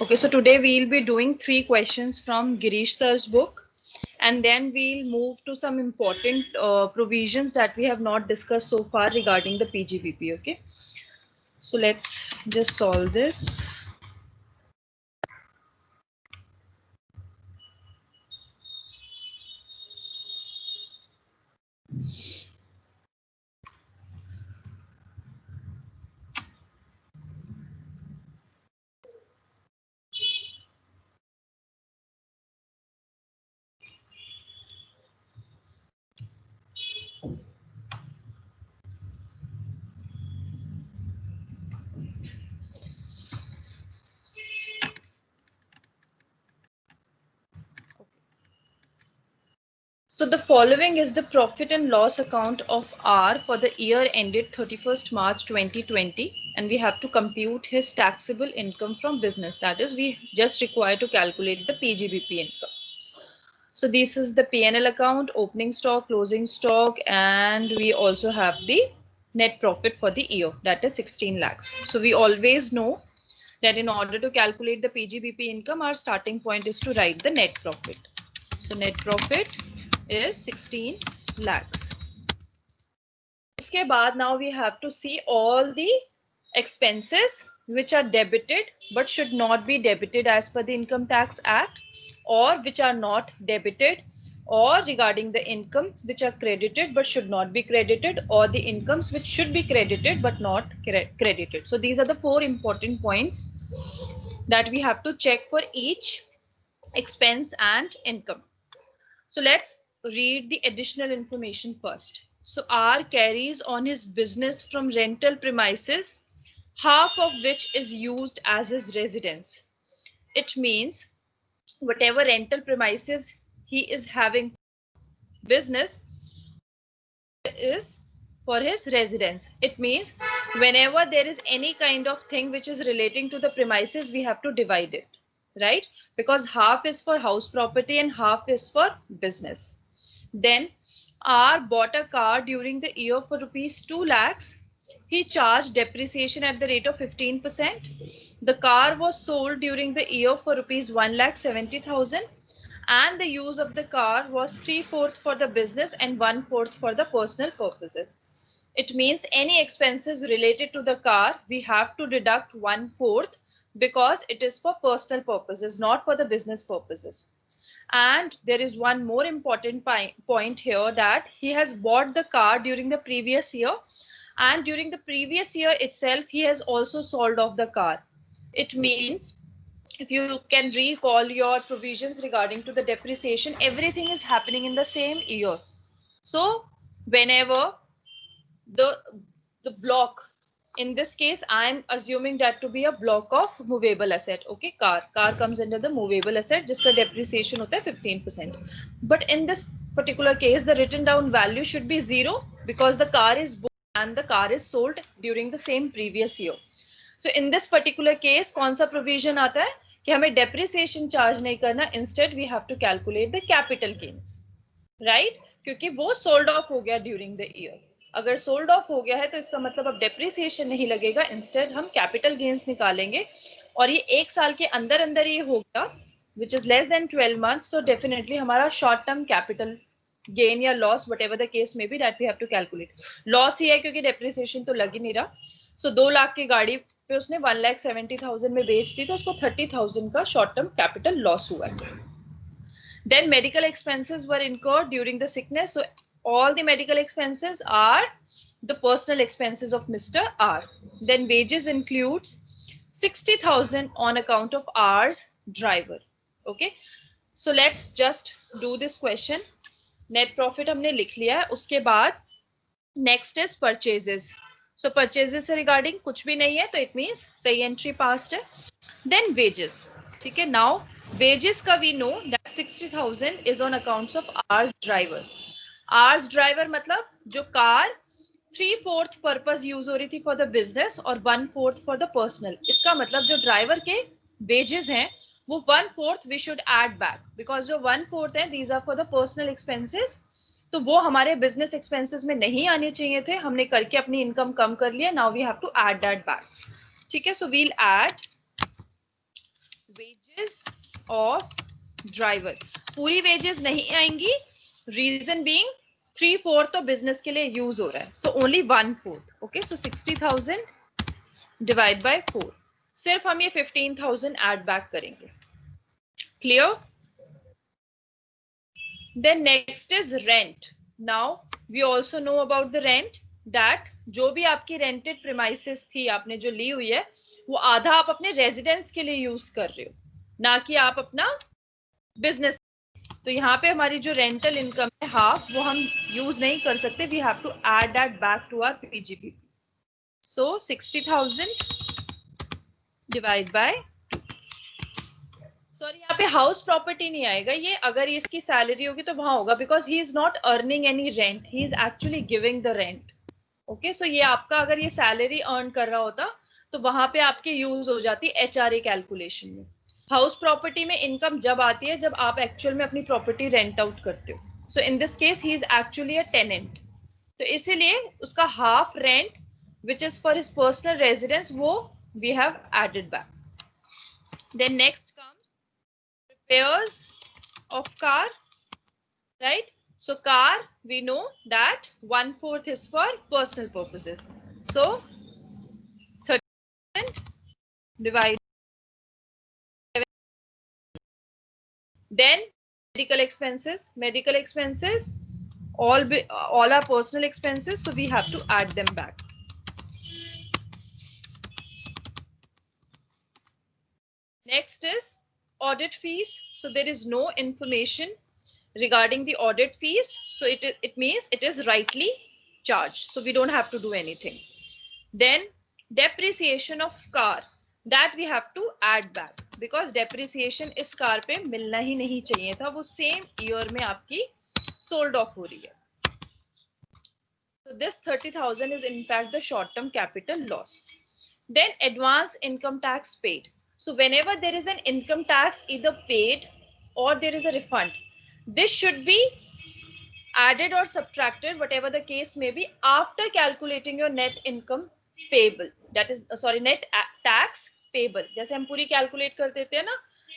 Okay, so today we'll be doing 3 questions from Girish sir's book, and then we'll move to some important provisions that we have not discussed so far regarding the PGBP. Okay, so let's just solve this. So the following is the profit and loss account of R for the year ended 31st March 2020, and we have to compute his taxable income from business. That is, we just require to calculate the PGBP income. So this is the P&L account, opening stock, closing stock, and we also have the net profit for the year, that is 16 lakhs. So we always know that in order to calculate the PGBP income, our starting point is to write the net profit. So net profit is 16 lakhs. Uske baad now we have to see all the expenses which are debited but should not be debited as per the Income Tax Act, or which are not debited, or regarding the incomes which are credited but should not be credited, or the incomes which should be credited but not credited. So these are the 4 important points that we have to check for each expense and income. So let's read the additional information first. So R carries on his business from rental premises, half of which is used as his residence. It means whatever rental premises he is having business is for his residence. It means whenever there is any kind of thing which is relating to the premises, we have to divide it, right? Because half is for house property and half is for business. Then R bought a car during the year for rupees 2 lakhs. He charged depreciation at the rate of 15%. The car was sold during the year for rupees 1,70,000, and the use of the car was 3/4 for the business and 1/4 for the personal purposes. It means any expenses related to the car, we have to deduct 1/4 because it is for personal purposes, not for the business purposes. And there is one more important point here, that he has bought the car during the previous year, and during the previous year itself he has also sold off the car. It means if you can recall your provisions regarding to the depreciation, everything is happening in the same year. So whenever the block, in this case I'm assuming that to be a block of movable asset. Okay, car comes under the movable asset jiska depreciation hota hai 15%. But in this particular case the written down value should be 0 because the car is bought and the car is sold during the same previous year. So in this particular case कौन सा provision आता है कि हमें depreciation charge नहीं करना, instead we have to calculate the capital gains, right? क्योंकि वो सोल्ड ऑफ हो गया ड्यूरिंग द ईयर. अगर सोल्ड ऑफ हो गया है तो इसका मतलब अब डेप्रिसिएशन नहीं लगेगा, इंस्टेड हम कैपिटल गेन्स निकालेंगे. और ये 1 साल के अंदर अंदर ये होगा which is less than 12 months, तो डेफिनेटली हमारा शॉर्ट टर्म कैपिटल गेन या loss whatever the case में be that we have to calculate. Loss ही है क्योंकि डेप्रिसिएशन तो लग ही नहीं रहा. सो 2 लाख की गाड़ी पे उसने 1,70,000 में बेच दी तो उसको 30,000 का शॉर्ट टर्म कैपिटल लॉस हुआ है. Then medical expenses were incurred during the sickness. So all the medical expenses are the personal expenses of Mr. R. Then wages includes 60,000 on account of R's driver. Okay. So let's just do this question. Net profit हमने लिख लिया है. उसके बाद next is purchases. So purchases से regarding कुछ भी नहीं है तो it means सही entry passed है. Then wages. ठीक है. Now wages का we know that 60,000 is on accounts of R's driver. R's driver मतलब जो कार 3/4 पर्पस यूज हो रही थी फॉर द बिजनेस और 1/4 फॉर द पर्सनल. इसका मतलब जो ड्राइवर के वेजेस हैं वो 1/4 we should add back, because जो 1/4 है these are for the personal expenses, तो वो हमारे बिजनेस एक्सपेंसेस में नहीं आने चाहिए थे. हमने करके अपनी इनकम कम कर लिया. Now we have to add that back. ठीक है. So we'll add of driver, पूरी वेजेस नहीं आएंगी, रीजन बीइंग 3/4 तो बिजनेस के लिए यूज हो रहा है, तो only 1/4. Okay, so 60,000 divide by 4. सिर्फ हम ये 15,000 ऐड बैक करेंगे. Clear? Then next is rent. Now we also know about the rent that जो भी आपकी रेंटेड प्रीमाइसेस थी, आपने जो ली हुई है, वो आधा आप अपने रेजिडेंस के लिए यूज कर रहे हो, ना कि आप अपना बिजनेस. तो यहाँ पे हमारी जो रेंटल इनकम है हाफ, वो हम यूज नहीं कर सकते. We have to add that back to our PGBP. So 60,000 divide by 2. Sorry, यहाँ पे हाउस प्रॉपर्टी नहीं आएगा. ये अगर इसकी सैलरी होगी तो वहां होगा, because he is not earning any rent, he is actually giving the rent. Okay, so ये आपका अगर ये सैलरी अर्न कर रहा होता तो वहां पे आपके यूज हो जाती एचआरए कैलकुलेशन में. हाउस प्रॉपर्टी में इनकम जब आती है जब आप एक्चुअल में अपनी प्रॉपर्टी रेंट आउट करते हो. So in this case he is actually a tenant, तो इसीलिए उसका half rent which is for his personal residence वो we have added back. Then next comes repairs of car, right? So car, we know that 1/4 is for personal purposes. So 30% divide. Then medical expenses. Medical expenses all are personal expenses, so we have to add them back. Next is audit fees. So there is no information regarding the audit fees, so it means it is rightly charged, so we don't have to do anything. Then depreciation of car, that we have to add back, because depreciation इस car पे मिलना ही नहीं चाहिए था, वो same year में आपकी sold off हो रही है. So this 30,000 is in fact the short term capital loss. Then advance income tax paid. So whenever there is an income tax either paid or there is a refund, this should be added or subtracted, whatever the case may be, after calculating your net income payable, that is net tax payable. जैसे हम पूरी calculate कर देते हैं ना,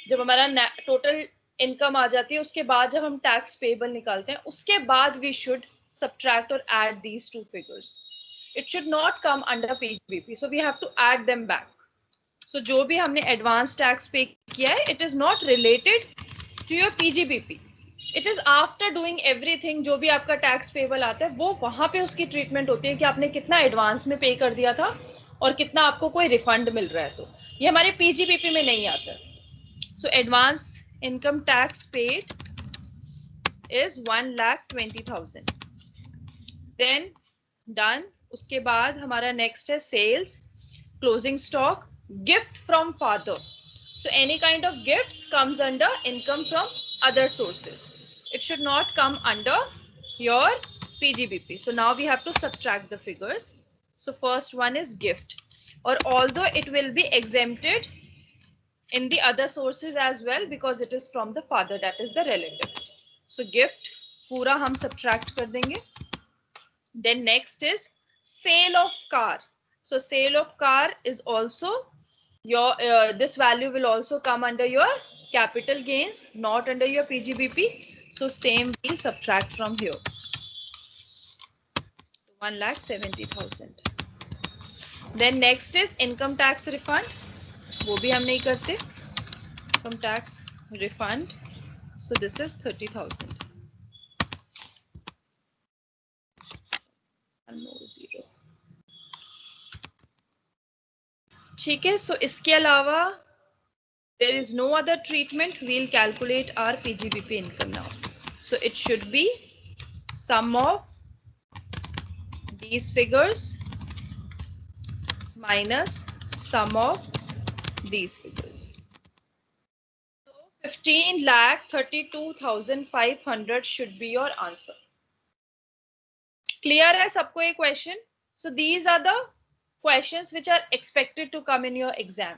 जब हमारा total income आ जाती है उसके बाद जब हम टैक्स पेबल निकालते हैं, उसके बाद we should subtract or add these two figures. It should not come under PGBP, so we have to add them back. So जो भी हमने एडवांस टैक्स पे किया है, it is not related to your PGBP. It is after doing everything, जो भी आपका tax payable आता है वो वहां पे उसकी ट्रीटमेंट होती है कि आपने कितना एडवांस में पे कर दिया था और कितना आपको कोई रिफंड मिल रहा है. तो ये हमारे पीजीबीपी में नहीं आता. So advance income tax paid is 1,20,000. Then done. उसके बाद हमारा नेक्स्ट है sales, closing stock, gift from father. So any kind of gifts comes under income from other sources. It should not come under your PGBP. So now we have to subtract the figures. So first one is gift, or although it will be exempted in the other sources as well because it is from the father, that is the relative. So gift पूरा हम subtract कर देंगे. Then next is sale of car. So sale of car is also your this value will also come under your capital gains, not under your PGBP. So same we'll subtract from here. So 1,70,000. Then next is income tax refund. वो भी हम नहीं करते. Income tax refund. So this is 30,000. No zero. ठीक है. So इसके अलावा there is no other treatment. We'll calculate our PGBP income now. So it should be sum of these figures minus sum of these figures. So 15,32,500 should be your answer. Clear है सबको ये question? So these are the questions which are expected to come in your exam.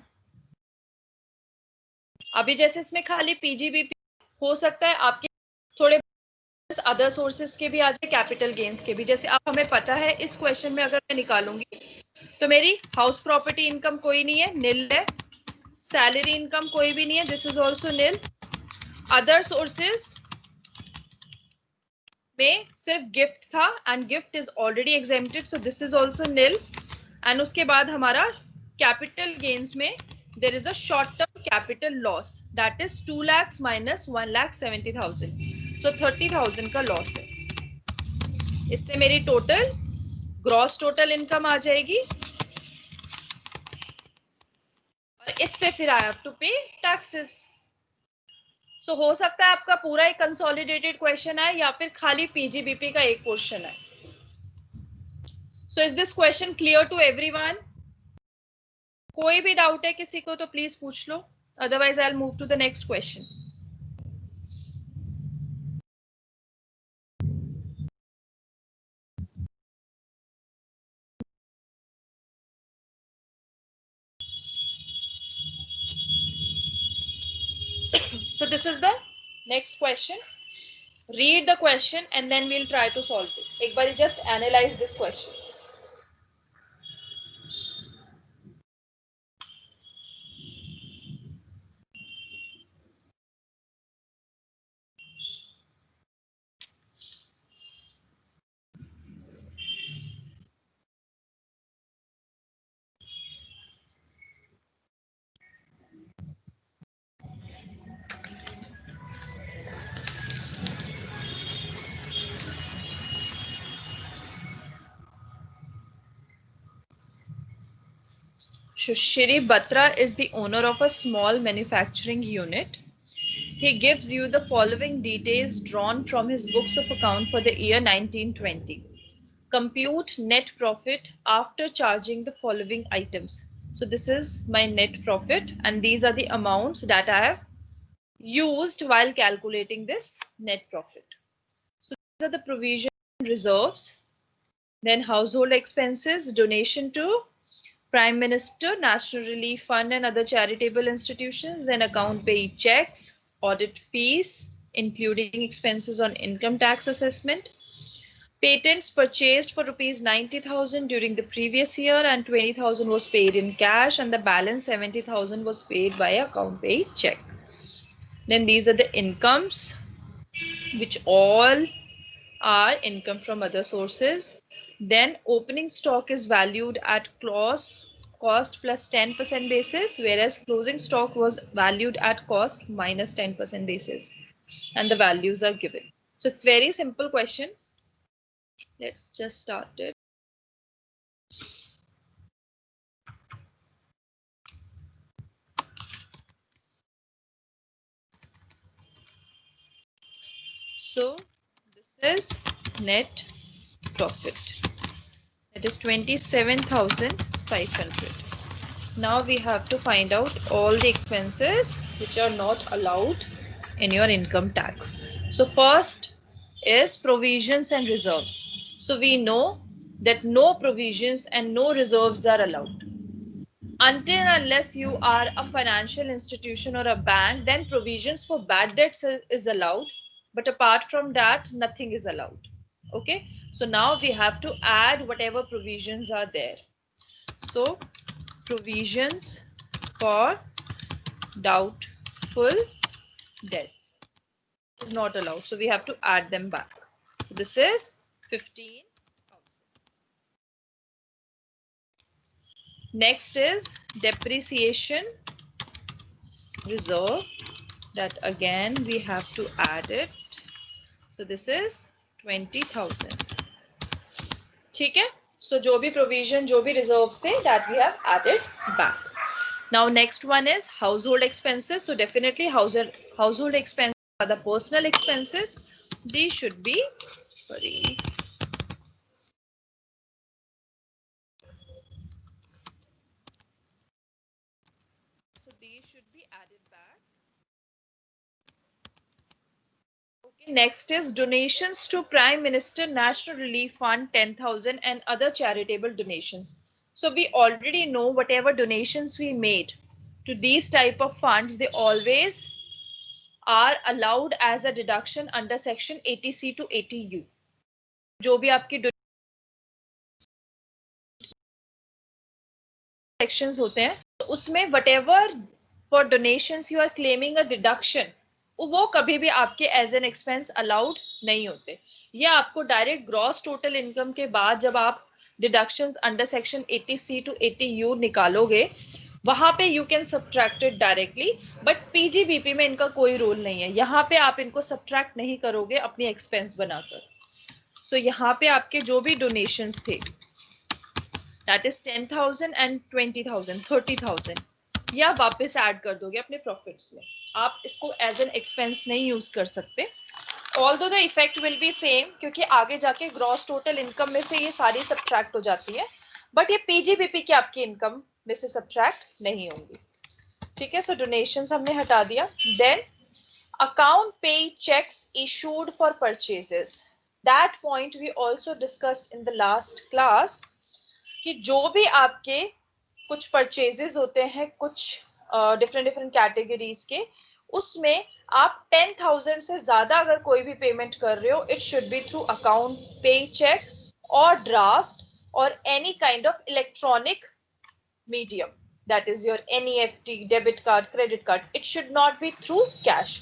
अभी जैसे इसमें खाली PGBP हो सकता है, आपके थोड़े अदर सोर्सेस के भी आ जाए, कैपिटल गेन्स के भी. जैसे अब हमें पता है इस क्वेश्चन में अगर मैं निकालूंगी तो मेरी हाउस प्रॉपर्टी इनकम कोई नहीं है, निल है. सैलरी इनकम कोई भी नहीं है, this is also nil. Other sources में सिर्फ गिफ्ट था and gift is already exempted, so this is also nil. And उसके बाद हमारा कैपिटल गेन्स में there is a short term capital loss that is 2 lakhs minus 1,70,000, so 30,000 का loss है। इससे मेरी टोटल ग्रॉस टोटल इनकम आ जाएगी और इस पे फिर I have to pay taxes. So हो सकता है आपका पूरा एक कंसोलिडेटेड क्वेश्चन है या फिर खाली पीजीबीपी का एक क्वेश्चन है। So is this question clear to everyone? कोई भी डाउट है किसी को तो प्लीज पूछ लो, otherwise I will move to the next question. So this is the next question. Read the question and then we'll try to solve it. एक बार just analyze this question. Shri Batra is the owner of a small manufacturing unit. He gives you the following details drawn from his books of account for the year 1920. Compute net profit after charging the following items. So this is my net profit and these are the amounts that I have used while calculating this net profit. So these are the provision reserves, then household expenses, donation to Prime Minister, National Relief Fund and other charitable institutions, then account paid checks, audit fees, including expenses on income tax assessment, patents purchased for rupees 90,000 during the previous year and 20,000 was paid in cash and the balance 70,000 was paid by account paid check. Then these are the incomes, which all are income from other sources. Then opening stock is valued at cost plus 10% basis, whereas closing stock was valued at cost minus 10% basis, and the values are given. So it's very simple question. Let's just start it. So this is net profit. It is 27,500. Now we have to find out all the expenses which are not allowed in your income tax. So first is provisions and reserves. So we know that no provisions and no reserves are allowed. Until unless you are a financial institution or a bank, then provisions for bad debts is allowed. But apart from that, nothing is allowed. Okay. So now we have to add whatever provisions are there. So provisions for doubtful debts is not allowed. So we have to add them back. So this is 15,000. Next is depreciation reserve, that again we have to add it. So this is 20,000. ठीक है? So जो भी provision, जो भी reserves थे, that we have added back. Now next one is household expenses. So definitely household expenses are the personal expenses. These should be, sorry. So these should be added back. Okay, next is donations to Prime Minister National Relief Fund 10,000 and other charitable donations. So we already know whatever donations we made to these type of funds, they always are allowed as a deduction under section 80C to 80U. जो भी आपकी sections होते हैं, तो उसमें whatever for donations you are claiming a deduction, वो कभी भी आपके एज एन एक्सपेंस अलाउड नहीं होते। ये आपको डायरेक्ट ग्रॉस टोटल इनकम के बाद जब आप deductions under section 80C to 80U निकालोगे, वहां पे you can subtract it directly, but PGBP में इनका कोई रोल नहीं है। यहाँ पे आप इनको सब्ट्रैक्ट नहीं करोगे अपनी एक्सपेंस बनाकर। सो यहाँ पे आपके जो भी डोनेशंस थे, दैट इज 10,000 एंड 20,000, 30,000, ये आप वापस ऐड कर दोगे अपने प्रॉफिट्स में। आप इसको एज एन एक्सपेंस नहीं यूज कर सकते। Although the effect will be same, क्योंकि आगे जाके ग्रॉस टोटल इनकम में से ये सारी सब्ट्रैक्ट हो जाती है, बट ये पीजीबीपी की आपकी इनकम में से सब्ट्रैक्ट नहीं होंगी। ठीक है, सो डोनेशंस हमने हटा दिया। देन अकाउंट पे cheques issued for purchases, that point we also discussed in the last class, कि जो भी आपके कुछ परचेजेस होते हैं कुछ डिफरेंट डिफरेंट कैटेगरीज के, उसमें आप 10,000 से ज्यादा अगर कोई भी पेमेंट कर रहे हो, it should B through account पे चेक और ड्राफ्ट और any kind of electronic medium, that is your NEFT, debit card, credit card. It should not be through cash.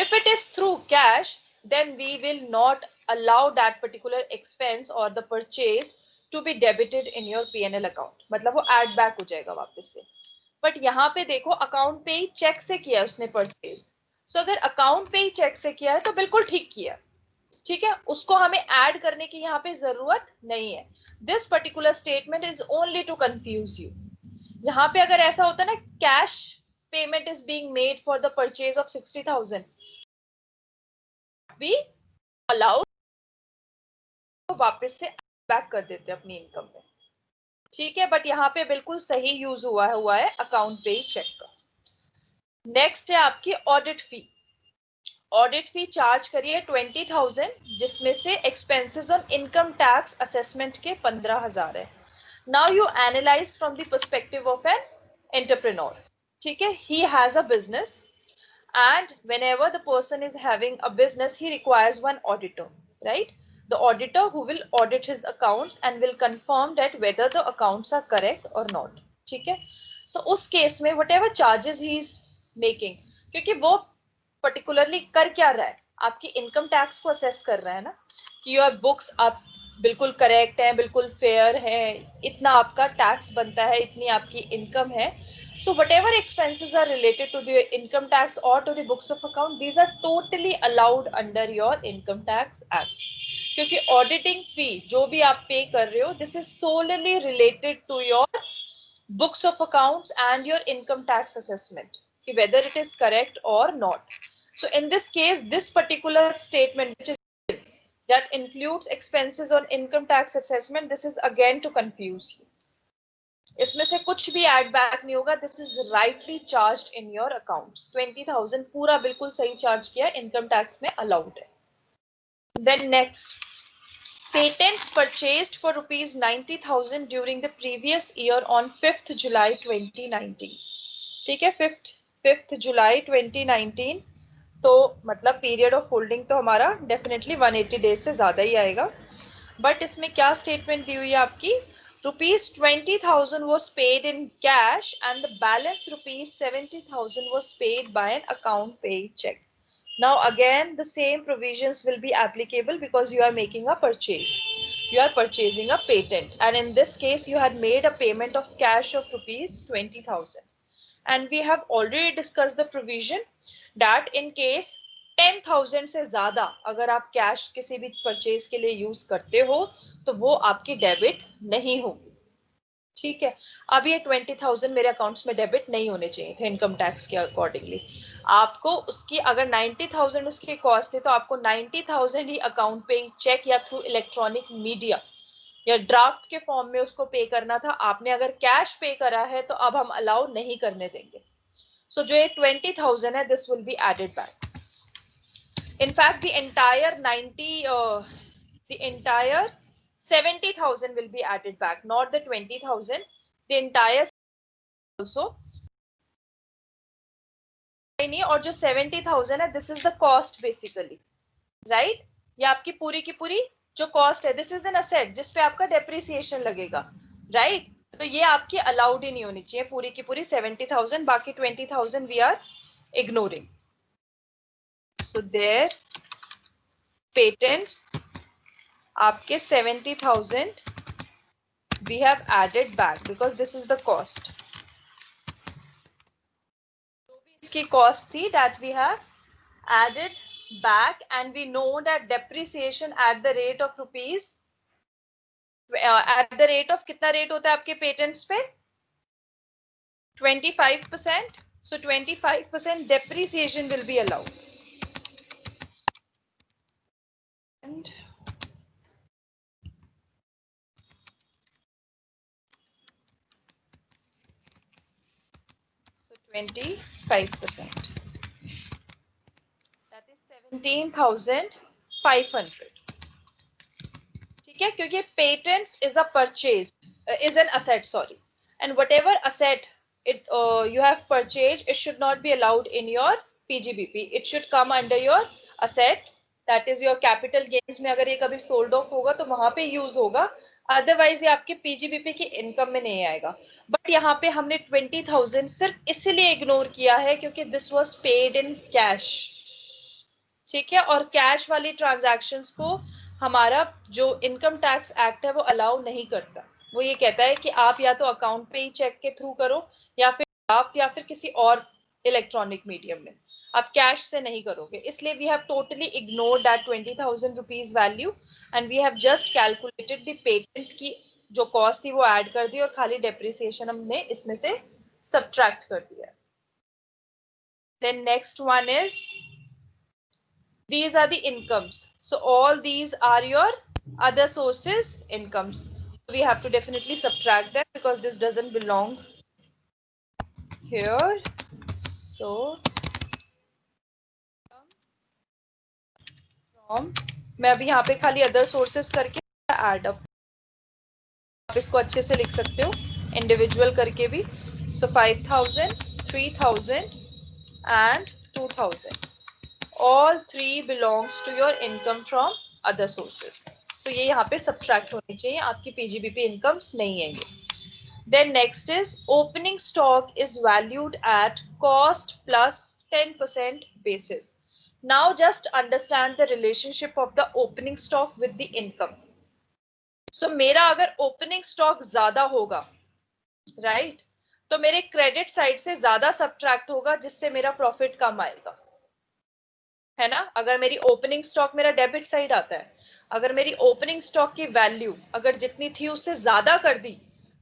If it is through cash, then we will not allow that particular expense or the purchase to be debited in your PNL account. मतलब वो add back हो जाएगा वापस से। But यहाँ पे देखो account पे ही चेक से किया है उसने परचेज, सो अगर अकाउंट पे ही चेक से किया है तो बिल्कुल ठीक किया। ठीक है, उसको हमें ऐड करने की यहाँ पे जरूरत नहीं है। This particular statement is only to confuse you. यहाँ पे अगर ऐसा होता ना, cash payment is being made for the purchase of 60,000, we allowed वापस से बैक कर देते अपनी इनकम में। ठीक है, बट यहाँ पे बिल्कुल सही यूज हुआ है अकाउंट पे चेक का। नेक्स्ट है आपकी ऑडिट फी। ऑडिट फी चार्ज करिए 20,000, जिसमें से expenses on income tax assessment के 15,000 है। Now you analyse from the perspective of an entrepreneur. ठीक है, he has a business, and whenever the person is having a business, he requires one auditor, right? The auditor who will audit his accounts and will confirm that whether the accounts are correct or not. ठीक है, so उस case में whatever charges he is making, क्योंकि वो particularly कर क्या रहा है, आपकी इनकम टैक्स को असेस कर रहा है ना, कि योर बुक्स आप बिल्कुल करेक्ट है, बिल्कुल फेयर है, इतना आपका टैक्स बनता है, इतनी आपकी इनकम है। So whatever expenses are related to the income tax or to the books of account, these are totally allowed under your income tax act. क्योंकि auditing fee जो भी आप पे कर रहे हो, this is solely related to your books of accounts and your income tax assessment, whether it is correct or not. So in this case, this particular statement, which is that includes expenses on income tax assessment, this is again to confuse you. इसमें से कुछ भी add back नहीं होगा, this is rightly charge in your accounts. 20,000 पूरा बिल्कुल सही charge किया, इनकम टैक्स में अलाउड है। Then next, patents purchased for rupees 90,000 during the previous year on 5th July 2019. ठीक है, 5th जुलाई 2019, तो मतलब पीरियड ऑफ होल्डिंग तो हमारा डेफिनेटली 180 डेज से ज्यादा ही आएगा। बट इसमें क्या स्टेटमेंट दी हुई है आपकी, rupees 20,000 was paid in cash and the balance rupees 70,000 was paid by an account paid check. Now again the same provisions will be applicable because you are making a purchase. You are purchasing a patent, and in this case you had made a payment of cash of rupees 20,000. And we have already discussed the provision that in case 10,000 से ज्यादा अगर आप cash किसी भी purchase के लिए use करते हो तो वो आपकी डेबिट नहीं होगी। ठीक है, अब ये 20,000 मेरे अकाउंट्स में डेबिट नहीं होने चाहिए थे इनकम टैक्स के अकॉर्डिंगली। आपको उसकी अगर 90,000 उसकी कॉस्ट है तो आपको 90,000 ही अकाउंट पे चेक या थ्रू इलेक्ट्रॉनिक मीडिया या ड्राफ्ट के फॉर्म में उसको पे करना था। आपने अगर कैश पे करा है तो अब हम अलाउ नहीं करने देंगे। सो जो ये 20,000 है, this will be added back. In fact, the entire 70,000 will be added back, not the 20,000. The entire also नहीं, और जो 70,000 है, this is the cost basically, right? ये आपकी पूरी की पूरी जो कॉस्ट है, दिस इज एन असेट जिसपे आपका डेप्रिसिएशन लगेगा, राइट? तो ये आपकी अलाउड ही नहीं होनी चाहिए पूरी की पूरी 70,000, बाकी 20,000 we are ignoring. So their patents आपके 70,000 we have added back because this is the cost. जो भी इसकी cost थी that we have added back, and we know that depreciation at the rate of rupees at the rate of कितना rate होता है आपके patents पे 25%. So 25% depreciation will be allowed. And so 25%. That is 17,500. ठीक है, क्योंकि patents is a purchase, is an asset, sorry, and whatever asset it you have purchased, it should not be allowed in your PGBP. It should come under your asset, that is your capital gains में अगर ये कभी sold off होगा तो वहां पे use होगा, otherwise ये आपके PGBP की इनकम में नहीं आएगा. बट यहाँ पे हमने 20,000 सिर्फ इसलिए इग्नोर किया है क्योंकि this was paid in cash. ठीक है, और कैश वाली ट्रांजैक्शंस को हमारा जो इनकम टैक्स एक्ट है वो अलाउ नहीं करता. वो ये कहता है कि आप या तो अकाउंट पे ही चेक के थ्रू करो या फिर किसी और इलेक्ट्रॉनिक मीडियम में, आप कैश से नहीं करोगे. इसलिए we have totally ignored that 20,000 rupees value and we have just calculated the patent की जो कॉस्ट थी वो ऐड कर दी और खाली डेप्रिसिएशन हमने इसमें से सब्ट्रैक्ट कर दिया. Then next one is these are the incomes. So all these are your other sources incomes. We have to definitely subtract them because this doesn't belong here. So from मैं अभी यहाँ पे खाली other sources करके add up, आप इसको अच्छे से लिख सकते हो individual करके भी. So 5,000, 3,000 and 2,000. All three belongs to your income from other sources. So ये यहाँ पे subtract होनी चाहिए, आपकी PGBP incomes नहीं है ये. Then next is opening stock is valued at cost plus 10% basis. Now just understand the relationship of the opening stock with the income. So मेरा अगर opening stock ज्यादा होगा, right, तो मेरे credit side से ज्यादा subtract होगा जिससे मेरा profit कम आएगा, है ना. अगर मेरी ओपनिंग स्टॉक मेरा डेबिट साइड आता है, अगर मेरी ओपनिंग स्टॉक की वैल्यू अगर जितनी थी उससे ज्यादा कर दी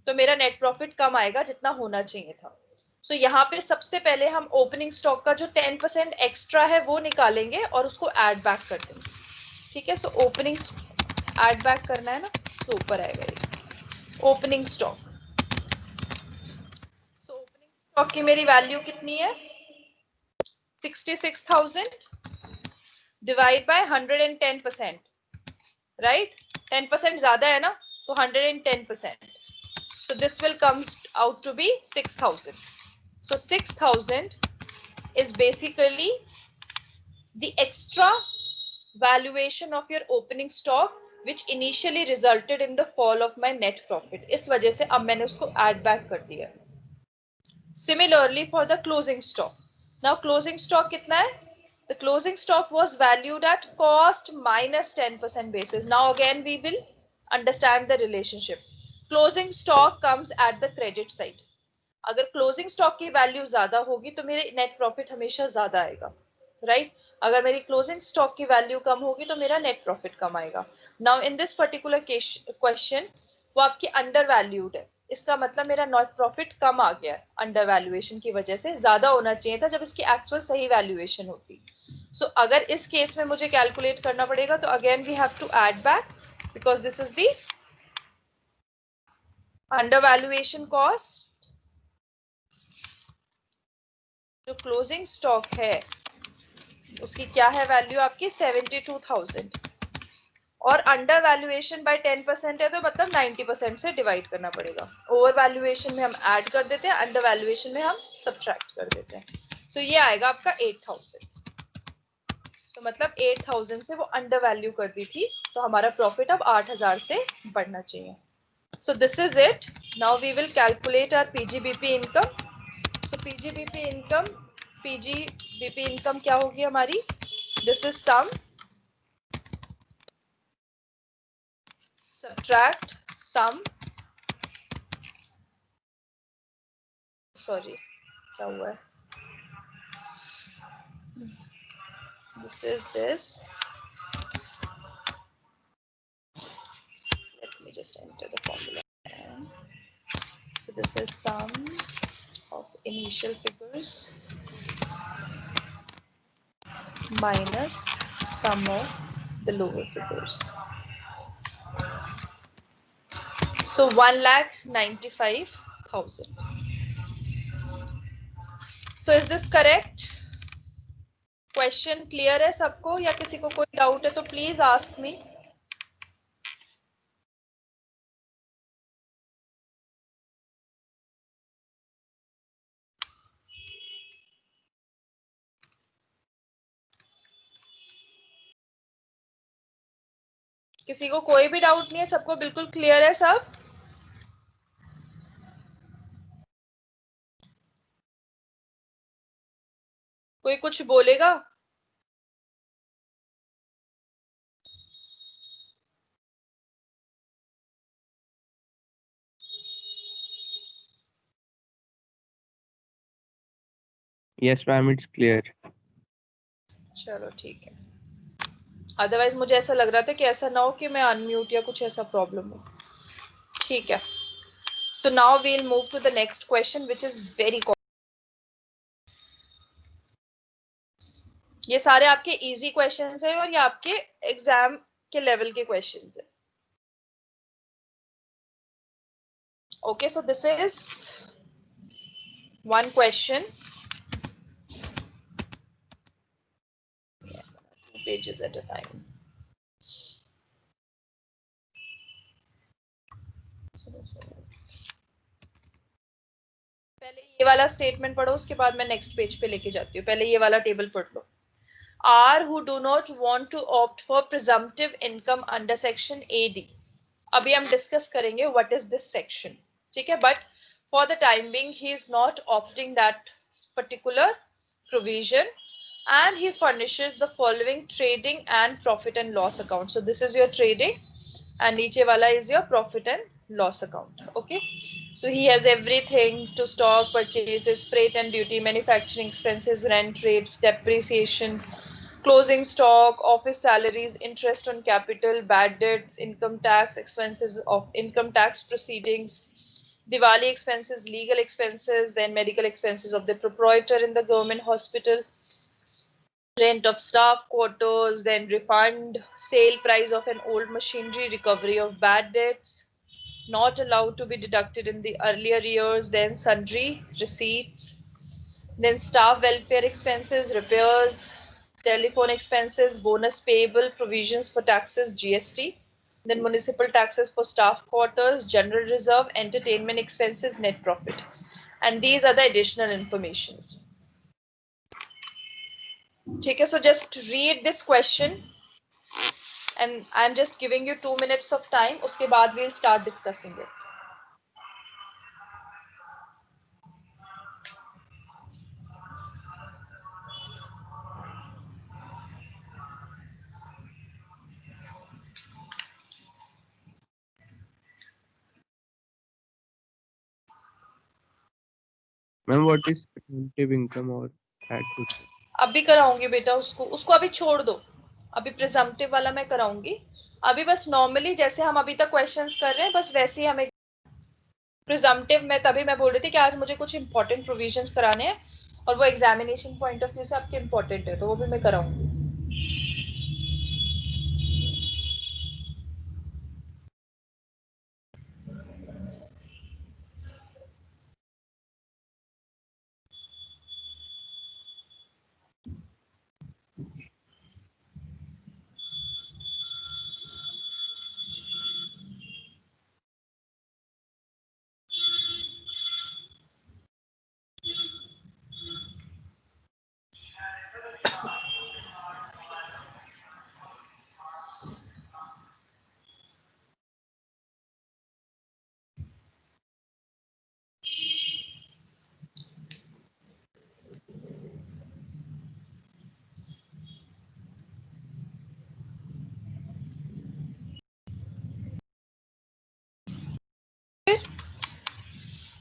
तो मेरा नेट प्रॉफिट कम आएगा जितना होना चाहिए था. सो यहाँ पे सबसे पहले हम ओपनिंग स्टॉक का जो 10% एक्स्ट्रा है वो निकालेंगे और उसको ऐड बैक कर देंगे. ठीक है, सो ओपनिंग ऐड बैक करना है ना, तो ऊपर आएगा ये opening stock. So opening stock की मेरी वैल्यू कितनी है 66,000 डिवाइड बाय 110%, राइट. 10% ज्यादा है ना, तो 110%. So this will comes out to be 6,000. So 6,000 is basically the extra valuation of your opening stock which initially resulted in the fall of my net profit. इस वजह से अब मैंने उसको add back कर दिया. Similarly for the closing stock. Now closing stock कितना है? The closing stock was valued at cost minus 10% basis. Now again we will understand the relationship. Closing stock comes at the credit side. अगर closing stock की value ज्यादा होगी तो मेरे net profit हमेशा ज्यादा आएगा, right? अगर मेरी closing stock की value कम होगी तो मेरा net profit कम आएगा. Now in this particular question वो आपकी undervalued है, इसका मतलब मेरा नेट प्रॉफिट कम आ गया है अंडर वैल्यूएशन की वजह से. ज्यादा होना चाहिए था जब इसकी एक्चुअल सही वैल्यूएशन होती. सो अगर इस केस में मुझे कैलकुलेट करना पड़ेगा तो again we have to add back because this is the under valuation cost. जो क्लोजिंग स्टॉक है उसकी क्या है वैल्यू आपकी 72,000 और अंडर वैल्यूएशन बाय 10% है तो मतलब 90% से डिवाइड करना पड़ेगा. ओवर वैल्यूएशन में हम ऐड कर देते हैं, अंडर वैल्यूएशन में हम सब्ट्रैक्ट कर देते हैं. सो ये आएगा आपका 8,000. तो मतलब 8,000 से वो अंडर वैल्यू कर दी थी तो हमारा प्रॉफिट अब 8,000 से बढ़ना चाहिए. So this is it. Now we will calculate our PGBP income. So PGBP income क्या होगी हमारी? This is sum subtract sum. Sorry, क्या हुआ है? This is this. Let me just enter the formula. So this is sum of initial figures minus sum of the lower figures. So 1,95,000. So is this correct? Question clear है सबको या किसी को कोई doubt है तो please ask me. किसी को कोई भी डाउट नहीं है? सबको बिल्कुल क्लियर है सब? कोई कुछ बोलेगा? Yes, ma'am, it's clear. चलो ठीक है. अदरवाइज मुझे ऐसा लग रहा था कि ऐसा ना हो कि मैं अनम्यूट या कुछ ऐसा प्रॉब्लम हो. ठीक है. So now we'll move to the next question, which is very common. ये सारे आपके इजी क्वेश्चंस हैं और ये आपके एग्जाम के लेवल के क्वेश्चंस हैं. Okay, so this is one question. 2 pages at a time. पहले ये वाला स्टेटमेंट पढ़ो, उसके बाद मैं नेक्स्ट पेज पे लेके जाती हूँ. पहले ये वाला टेबल पढ़ लो. Are who do not want to opt for presumptive income under section AD. अभी हम डिस्कस करेंगे what is this section. ठीक है, but for the time being he is not opting that particular provision and he furnishes the following trading and profit and loss account. So this is your trading and नीचे वाला is your profit and loss account. Okay, so he has everything to stock purchases, freight and duty, manufacturing expenses, rent rates, depreciation, closing stock, office salaries, interest on capital, bad debts, income tax, expenses of income tax proceedings, Diwali expenses, legal expenses, then medical expenses of the proprietor in the government hospital, rent of staff quarters, then refund, sale price of an old machinery, recovery of bad debts, not allowed to be deducted in the earlier years, then sundry receipts, then staff welfare expenses, repairs, telephone expenses, bonus payable, provisions for taxes, GST, then municipal taxes for staff quarters, general reserve, entertainment expenses, net profit. And these are the additional informations. Okay, so just read this question and I'm just giving you 2 minutes of time. Uske baad we'll start discussing it. Ma'am, what is presumptive income or add to? अभी कराऊंगी बेटा उसको अभी छोड़ दो. अभी presumptive वाला मैं कराऊंगी. अभी बस नॉर्मली जैसे हम अभी तक क्वेश्चंस कर रहे हैं बस वैसे ही हमें प्रिजम्पटिव में तभी मैं बोल रही थी कि आज मुझे कुछ इंपॉर्टेंट प्रोविजंस कराने हैं और वो एग्जामिनेशन पॉइंट ऑफ व्यू से आपके इंपॉर्टेंट है तो वो भी मैं कराऊंगी.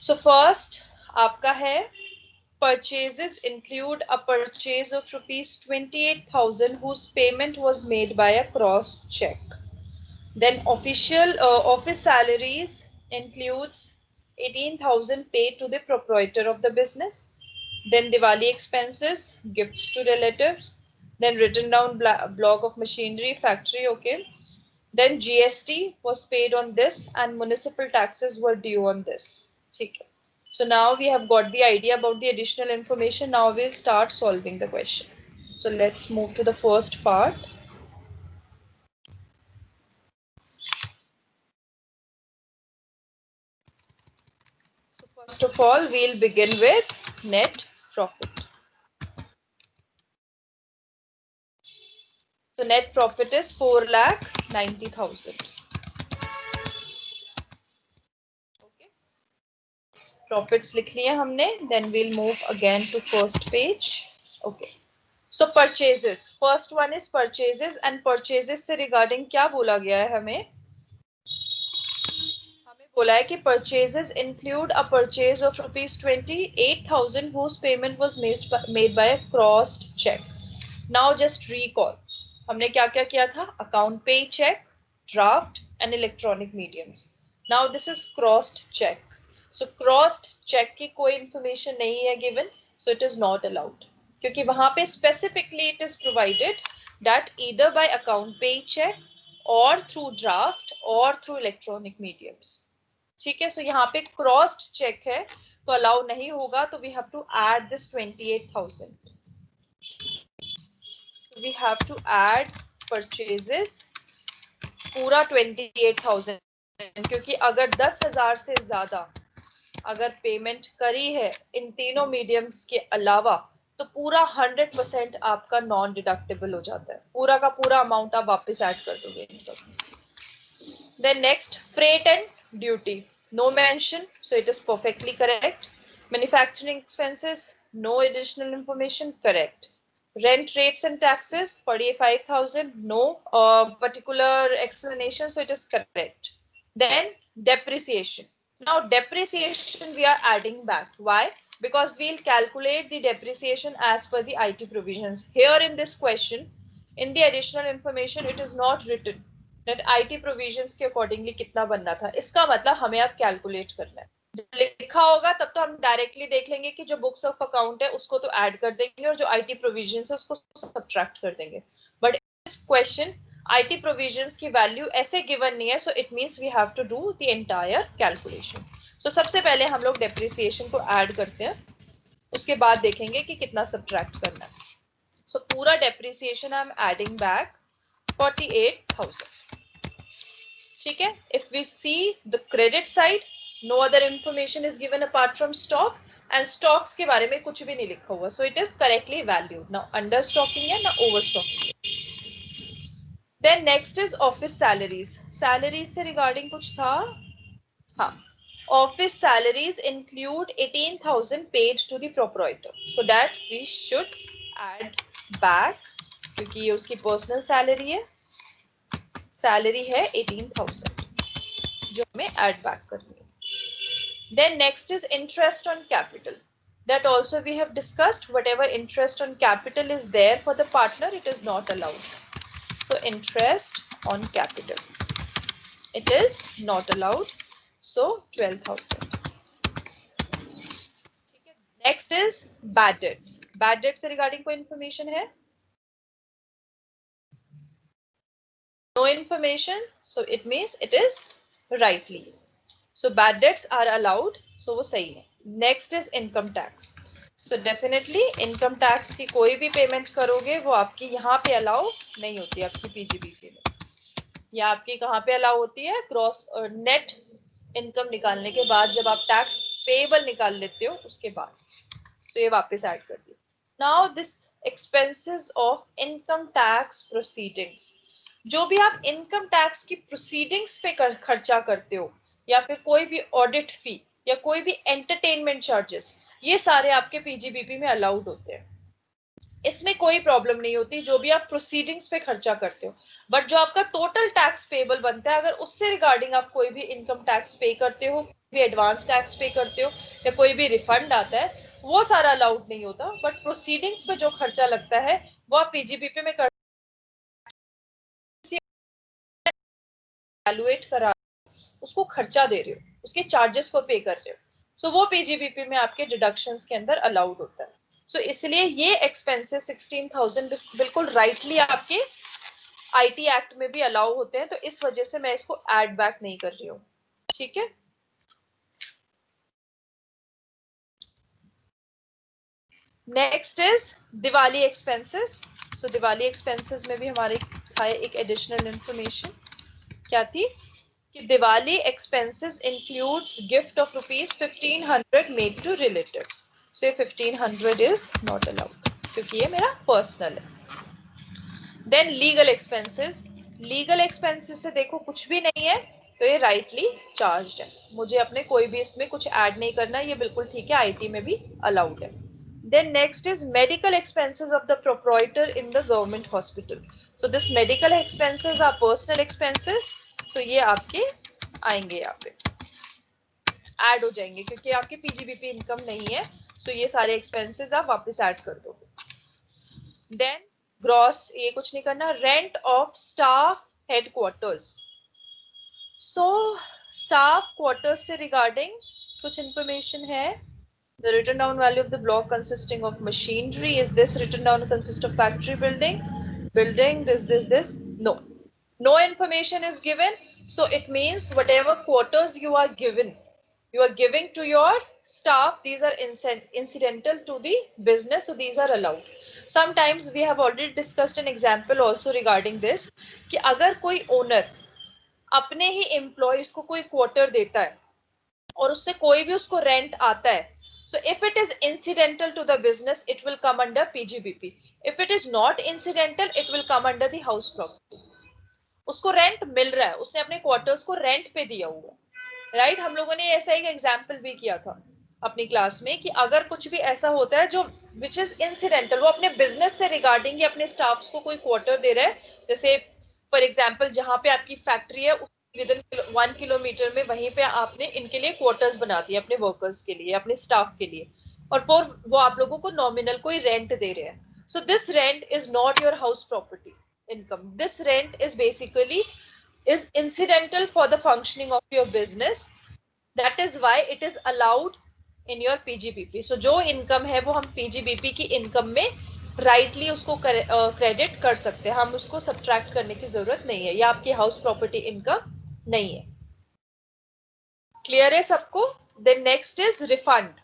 सो फर्स्ट आपका है purchases include a purchase of rupees 28,000 whose payment was made by a cross check. Then office salaries includes 18,000 paid to the proprietor of the business. Then Diwali expenses, gifts to relatives. Then written down block of machinery, factory, okay. Then GST was paid on this and municipal taxes were due on this. Okay. So now we have got the idea about the additional information. Now we'll start solving the question. So let's move to the first part. So first of all, we'll begin with net profit. So net profit is 4,90,000. Okay. Profits लिख लिए हमने. Then we'll move again to first page. Okay. So purchases. First one is purchases and purchases से regarding क्या बोला गया है हमें? हमें बोला है कि purchases include a purchase of rupees 28,000 whose payment was made by a crossed check. Now just recall. हमने क्या क्या किया था? Account pay check, draft and electronic mediums. Now this is crossed check. So crossed check की कोई information नहीं है given, so it is not allowed. क्योंकि वहां पे specifically it is provided that either by account pay check or through draft or through electronic mediums. ठीक है, so यहाँ पे crossed check है तो allow नहीं होगा, तो we have to add this 28,000. So we have to add purchases पूरा 28,000, क्योंकि अगर 10,000 से ज्यादा अगर पेमेंट करी है इन तीनों मीडियम्स के अलावा तो पूरा 100% आपका नॉन डिडक्टेबल हो जाता है. पूरा का पूरा अमाउंट आप वापस ऐड कर दोगे. Then next, freight and duty. No mention, so it is perfectly correct. Manufacturing expenses, no additional information, correct. Rent rates and taxes, 45,000, no particular explanation, so it is correct. Then depreciation. Now depreciation we are adding back. Why? Because we'll calculate the depreciation as per the IT provisions. Here in this question, in the additional information, it is not written that IT provisions के accordingly कितना बनना था. इसका मतलब हमें अब calculate करना है. जब लिखा होगा तब तो हम डायरेक्टली देख लेंगे कि जो बुक्स ऑफ अकाउंट है उसको तो ऐड कर देंगे और जो आईटी प्रोविजंस है उसको सब्ट्रैक्ट कर देंगे. बट इस क्वेश्चन आईटी प्रोविजंस की वैल्यू ऐसे गिवन नहीं है, so it means we have to do the entire calculations. So सबसे पहले हम लोग डेप्रिसिएशन को ऐड करते हैं, उसके बाद देखेंगे कि कितना सब्ट्रैक्ट करना है. सो पूरा depreciation I am adding back 48,000. ठीक है. If we see the credit side, no other information is given apart from stock and stocks के बारे में कुछ भी नहीं लिखा हुआ, so it is correctly valued. Now under stocking है ना overstocking है. Then next is office salaries. Salaries से regarding कुछ था? हाँ. Office salaries include 18,000 paid to the proprietor, so that we should add back क्योंकि ये उसकी personal salary है. Salary है 18,000 जो हमें add back करनी है. Then next is interest on capital. That also we have discussed. Whatever interest on capital is there for the partner, it is not allowed. So interest on capital, it is not allowed. So 12,000. Next is bad debts. Bad debts से regarding कोई information है? No information. So it means it is rightly. So bad debts are allowed, so वो सही है. Next is income tax. So definitely income tax की कोई भी payment करोगे वो आपकी यहाँ पे अलाउ नहीं होती, आपकी पीजीबीपी में. या आपकी कहाँ पे अलाउ होती है? क्रॉस नेट इनकम निकालने के बाद, जब आप टैक्स पेएबल निकाल लेते हो उसके बाद. तो ये वापस ऐड कर दिया. Now this expenses of income tax proceedings. जो भी आप इनकम टैक्स की प्रोसीडिंग्स पे खर्चा करते हो या फिर कोई भी ऑडिट फी या कोई भी एंटरटेनमेंट चार्जेस, ये सारे आपके पीजीबीपी में अलाउड होते हैं. इसमें कोई प्रॉब्लम नहीं होती जो भी आप प्रोसीडिंग्स पे खर्चा करते हो. बट जो आपका टोटल टैक्स पेएबल बनता है, अगर उससे रिगार्डिंग आप कोई भी इनकम टैक्स पे करते हो भी एडवांस टैक्स पे करते हो या कोई भी रिफंड आता है, वो सारा अलाउड नहीं होता, बट प्रोसीडिंग्स पे जो खर्चा लगता है वो आप पीजीबीपी में एवेलुएट करा, उसको खर्चा दे रहे हो, उसके चार्जेस को पे कर रहे हो, सो वो पीजीबीपी में आपके डिडक्शंस के अंदर अलाउड होता है। सो इसलिए ये एक्सपेंसेस 16,000 बिल्कुल राइटली आपके आईटी एक्ट में भी अलाउ होते हैं, तो इस वजह से मैं इसको ऐड बैक नहीं कर रही हूँ। ठीक है, next is Diwali expenses. So Diwali expenses में भी हमारे था एक एडिशनल इंफॉर्मेशन, क्या थी कि Diwali expenses includes gift of ₹1500 made to relatives. So ये 1500 इज नॉट अलाउड क्योंकि ये मेरा पर्सनल है। Then legal expenses, legal expenses से देखो कुछ भी नहीं है तो ये राइटली चार्ज्ड है, मुझे अपने कोई भी इसमें कुछ ऐड नहीं करना, ये बिल्कुल ठीक है, आईटी में भी अलाउड है। Then next is medical expenses of the proprietor in the government hospital. So this medical expenses are personal expenses. So ये आपके आएंगे यहाँ पे ऐड हो जाएंगे क्योंकि आपके पीजीबीपी इनकम नहीं है, so ये सारे expenses आप वापस ऐड कर दोगे। Then gross ये कुछ नहीं करना, rent of staff headquarters. So staff quarters से regarding कुछ information है। The written down value of the block consisting of machinery, is this written down consist of factory building, this? No. No information is given. So it means whatever quarters you are given, you are giving to your staff, these are incidental to the business. So these are allowed. Sometimes we have already discussed an example also regarding this, कि अगर कोई owner अपने ही employees को कोई quarter देता है और उससे कोई भी उसको रेंट आता है, so if it is incidental to the business it will come under PGBP. If it is not incidental it will come under the house property. उसको रेंट मिल रहा है, उसने अपने क्वार्टर्स को रेंट पे दिया हुआ, राइट? हम लोगों ने ऐसा एक एग्जांपल भी किया था अपनी क्लास में कि अगर कुछ भी ऐसा होता है जो विच इज इंसिडेंटल, वो अपने बिजनेस से रिगार्डिंग ही अपने स्टाफ्स को कोई क्वार्टर दे रहा है, जैसे फॉर एग्जांपल जहां पे आपकी फैक्ट्री है विद इन 1 किलोमीटर में वहीं पे आपने इनके लिए क्वार्टर्स बना दिए अपने वर्कर्स के लिए, अपने स्टाफ के लिए, और फिर वो आप लोगों को नॉमिनल कोई रेंट दे रहे हैं, so this rent is not your house property income. This rent is basically is incidental for the functioning of your business. That is why it is allowed in your PGBP. So जो income है वो हम PGBP की income में rightly उसको credit कर सकते हैं, हम उसको subtract करने की जरूरत नहीं है, ये आपकी house property income नहीं है। Clear है सबको? Then next is refund.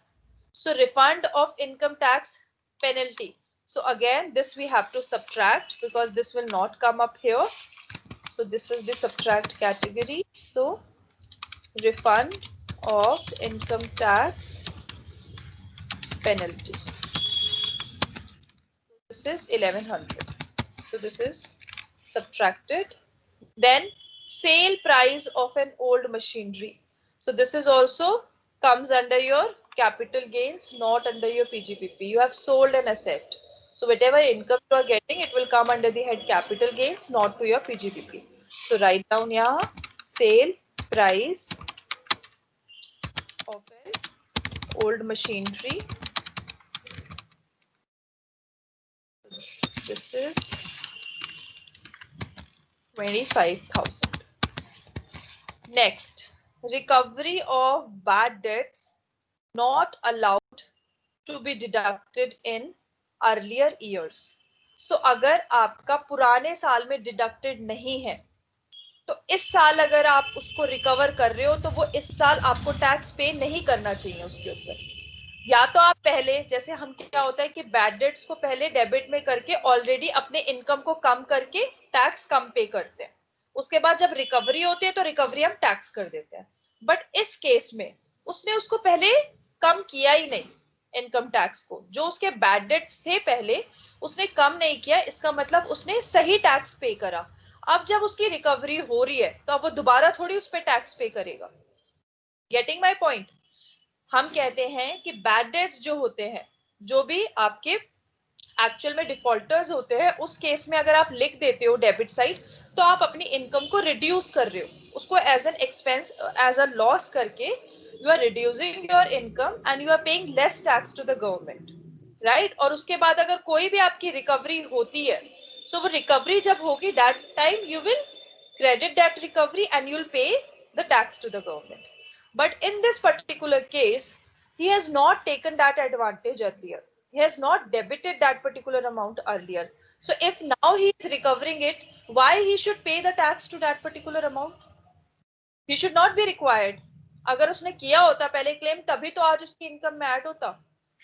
So refund of income tax penalty. So again, this we have to subtract because this will not come up here. So this is the subtract category. So refund of income tax penalty. This is 1100. So this is subtracted. Then sale price of an old machinery. So this is also comes under your capital gains, not under your PGBP. You have sold an asset. So whatever income you are getting, it will come under the head capital gains, not to your PGBP. So write down here sale price of an old machinery. This is 25,000. Next, recovery of bad debts not allowed to be deducted in earlier years. So अगर आपका पुराने साल में deducted नहीं है तो इस साल अगर आप उसको रिकवर कर रहे हो तो वो इस साल आपको टैक्स पे नहीं करना चाहिए उसके ऊपर, या तो आप पहले, जैसे हम क्या होता है कि बैड डेट्स को पहले डेबिट में करके ऑलरेडी अपने इनकम को कम करके टैक्स कम पे करते हैं, उसके बाद जब रिकवरी होती है तो रिकवरी हम टैक्स कर देते हैं, बट इस केस में उसने उसको पहले कम किया ही नहीं, इनकम टैक्स को जो उसके बैड डेट्स थे पहले उसने कम नहीं किया, इसका मतलब उसने सही टैक्स पे करा। अब जब उसकी रिकवरी हो रही है तो अब वो दोबारा थोड़ी उस पर टैक्स पे करेगा। Getting my point? हम कहते हैं कि बैड डेट्स जो होते हैं, जो भी आपके एक्चुअल में डिफॉल्टर्स होते हैं, उस केस में अगर आप लिख देते हो डेबिट साइड तो आप अपनी इनकम को रिड्यूस कर रहे हो, उसको as an expense as a loss करके you are reducing your income and you are paying less tax to the government, right? और उसके बाद अगर कोई भी आपकी रिकवरी होती है, so वो रिकवरी जब होगी, that time you will credit that recovery and you will pay the tax to the government. But in this particular case, he has not taken that advantage earlier. He has not debited that particular amount earlier. So if now he is recovering it, why he should pay the tax to that particular amount? He should not be required. अगर उसने किया होता पहले claim, तभी तो आज उसकी income में ऐड होता।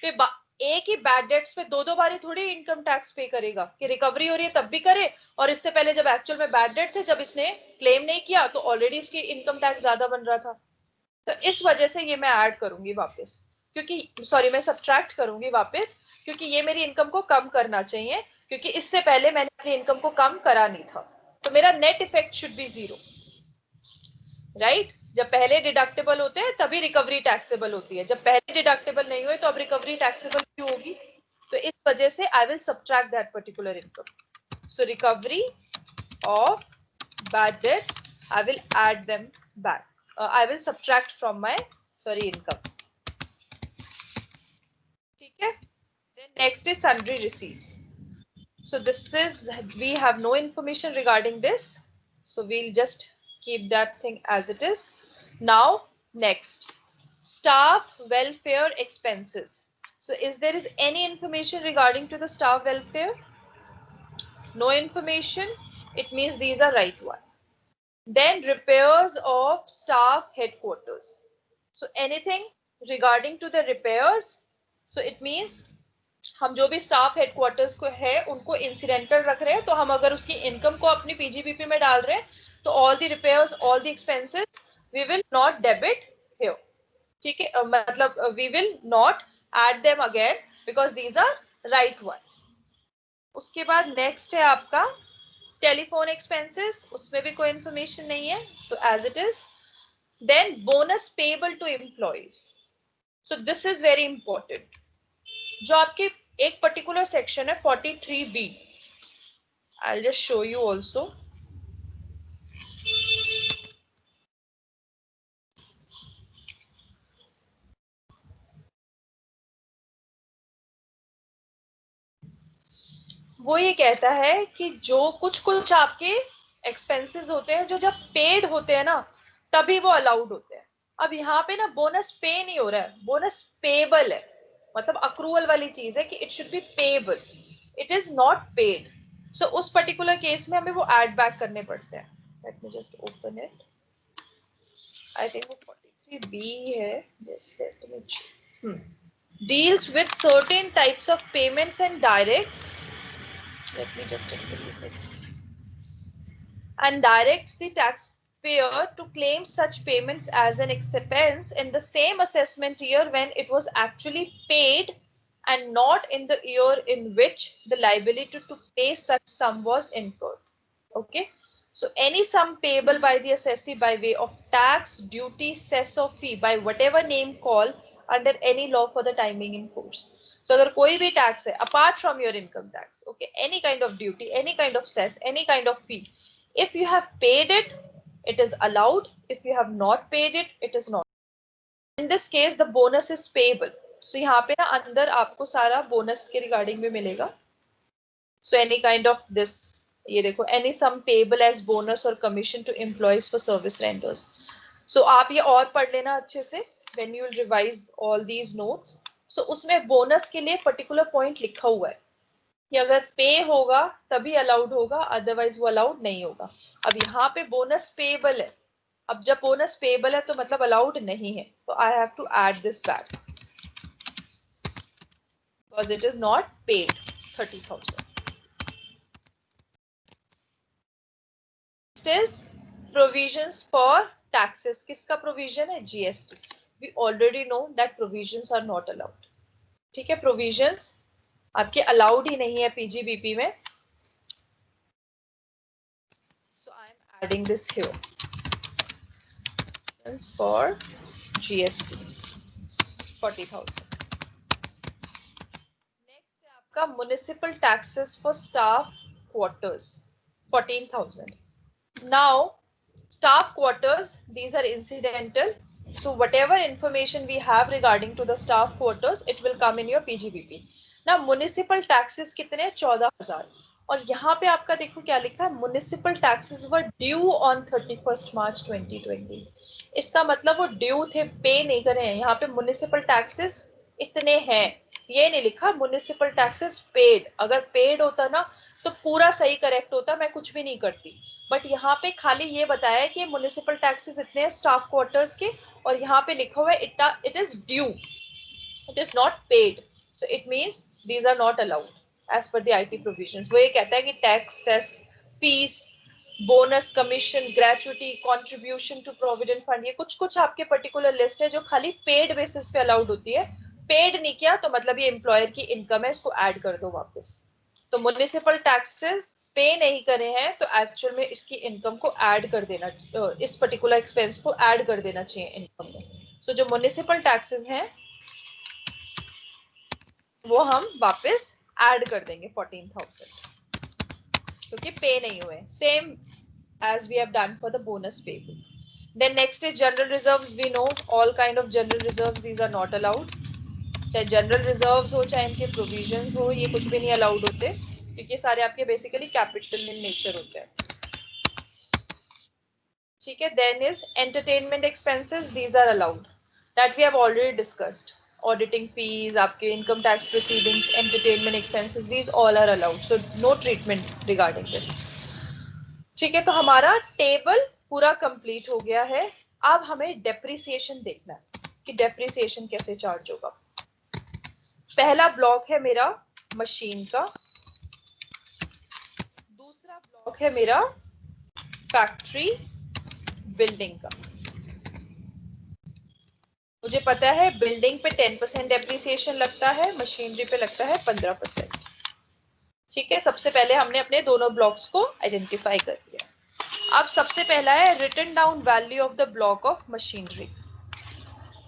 तो एक ही बैड डेट्स पे दो बारी थोड़ी इनकम टैक्स पे करेगा कि रिकवरी हो रही है तब भी करे, और इससे पहले जब एक्चुअल में बैड डेट थे, जब इसने क्लेम नहीं किया तो ऑलरेडी उसकी इनकम टैक्स ज्यादा बन रहा था। तो इस वजह से ये मैं ऐड करूंगी वापस, क्योंकि सॉरी मैं सब्ट्रैक्ट करूंगी वापस, क्योंकि ये मेरी इनकम को कम करना चाहिए, क्योंकि इससे पहले मैंने अपनी इनकम को कम करा नहीं था। तो मेरा net effect should be 0, right? जब पहले डिडक्टेबल होते हैं तभी रिकवरी टैक्सेबल होती है, जब पहले डिडक्टेबल नहीं हुए तो अब रिकवरी टैक्सेबल क्यों होगी? तो इस वजह से I will subtract that particular income. So recovery of bad debts, I will add them back. I will subtract from my income. ठीक है? Then next is sundry receipts. So this is, we have no information regarding this, so we'll just keep that thing as it is. Now next, staff welfare expenses. So is there is any information regarding to the staff welfare? No information. It means these are right one. Then repairs of staff headquarters. So anything regarding to the repairs, so it means हम जो भी staff headquarters को है उनको incidental रख रहे हैं, तो हम अगर उसकी इनकम को अपनी पीजीबीपी में डाल रहे हैं तो all the repairs, all the expenses we will not debit here. ठीक है, मतलब we will not add them again because these are right one. उसके बाद नेक्स्ट है आपका टेलीफोन एक्सपेंसेस, उसमें भी कोई इंफॉर्मेशन नहीं है, so as it is. Then bonus payable to employees, so this is very important. जो आपके एक पर्टिकुलर सेक्शन है 43B, I will just show you also. वो ये कहता है कि जो कुछ आपके एक्सपेंसेस होते हैं जो जब पेड होते हैं ना तभी वो अलाउड होते हैं। अब यहाँ पे ना बोनस पे नहीं हो रहा है, बोनस पेएबल है, मतलब अक्रूवल वाली चीज है कि it should be payable, it is not paid. So उस पर्टिकुलर केस में हमें वो ऐड बैक करने पड़ते हैं। Let me just open it, I think वो 43B है, just let me check. Deals with certain types of payments and directs, let me just increase this, and directs the taxpayer to claim such payments as an expense in the same assessment year when it was actually paid and not in the year in which the liability to pay such sum was incurred. Okay, so any sum payable by the assessee by way of tax, duty, cess or fee by whatever name call under any law for the timing in force. So अगर कोई भी tax है apart from your income tax, okay, any kind of duty, any kind of cess, any kind of fee, if you have paid it, it is allowed. If you have not paid it, it is not. In this case, the bonus is payable. So यहाँ पे ना अंदर आपको सारा bonus के regarding में मिलेगा. So any kind of this, ये देखो, any sum payable as bonus or commission to employees for service renders. So आप ये और पढ़ लेना अच्छे से when you will revise all these notes. So उसमें बोनस के लिए पर्टिकुलर पॉइंट लिखा हुआ है कि अगर पे होगा तभी अलाउड होगा, अदरवाइज वो अलाउड नहीं होगा। अब यहाँ पे बोनस पेएबल है, अब जब बोनस पेएबल है तो मतलब अलाउड नहीं है, तो I have to add this back because it is not paid 30,000. Next is provisions for taxes. किसका प्रोविजन है? GST. We already know that provisions are not allowed. ठीक है, प्रोविजंस आपके अलाउड ही नहीं है पीजीबीपी में. So I am adding this here for GST 40,000. Next है आपका municipal taxes for staff quarters 14,000. Now staff quarters, these are incidental. So whatever information we have regarding to the staff quarters, it will come in your PGBP. Now municipal taxes कितने 14,000 और यहाँ पे आपका देखो क्या लिखा है, municipal taxes were due on 31st March 2020. इसका मतलब वो ड्यू थे, पे नहीं करे हैं. यहाँ पे municipal taxes इतने हैं, ये नहीं लिखा municipal taxes paid. अगर पेड होता ना तो पूरा सही करेक्ट होता, मैं कुछ भी नहीं करती. बट यहाँ पे खाली ये बताया है कि म्युनिसिपल टैक्सेस इतने हैं स्टाफ क्वार्टर्स के, और यहाँ पे लिखा हुआ है it is due, it is not paid. So it means these are not allowed as per the IT provisions. वो ये कहता है कि tax, cess, fees, bonus, commission, gratuity, contribution to provident fund, ये कुछ कुछ आपके पर्टिकुलर लिस्ट है जो खाली पेड बेसिस पे अलाउड होती है. पेड नहीं किया तो मतलब ये एम्प्लॉयर की इनकम है, इसको ऐड कर दो वापस. तो म्युनिसिपल टैक्सेस पे नहीं करे हैं तो एक्चुअल में इसकी इनकम को ऐड कर देना, इस पर्टिकुलर एक्सपेंस को ऐड कर देना चाहिए इनकम में. सो जो म्युनिसिपल टैक्सेस हैं वो हम वापस ऐड कर देंगे 14,000 क्योंकि पे नहीं हुए. Same as we have done for the bonus payable. Then next is general reserves. We know all kind of general reserves, these are not allowed. चाहे जनरल रिजर्व्स हो चाहे इनके प्रोविजंस हो, ये कुछ भी नहीं अलाउड होते क्योंकि सारे आपके बेसिकली कैपिटल इन नेचर होते हैं. ठीक है. Then is entertainment expenses, these are allowed, that we have already discussed. Auditing fees, आपके income tax proceedings, entertainment expenses, these all are allowed. So no treatment regarding this. ठीक है. तो हमारा table पूरा कंप्लीट हो गया है. अब हमें डेप्रिसिएशन देखना है कि डेप्रिसिएशन कैसे चार्ज होगा. पहला ब्लॉक है मेरा मशीन का, दूसरा ब्लॉक है मेरा फैक्ट्री बिल्डिंग का. मुझे पता है बिल्डिंग पे 10% डेप्रिसिएशन लगता है, मशीनरी पे लगता है 15%. ठीक है. सबसे पहले हमने अपने दोनों ब्लॉक्स को आइडेंटिफाई कर लिया. अब सबसे पहला है written down value of the block of machinery.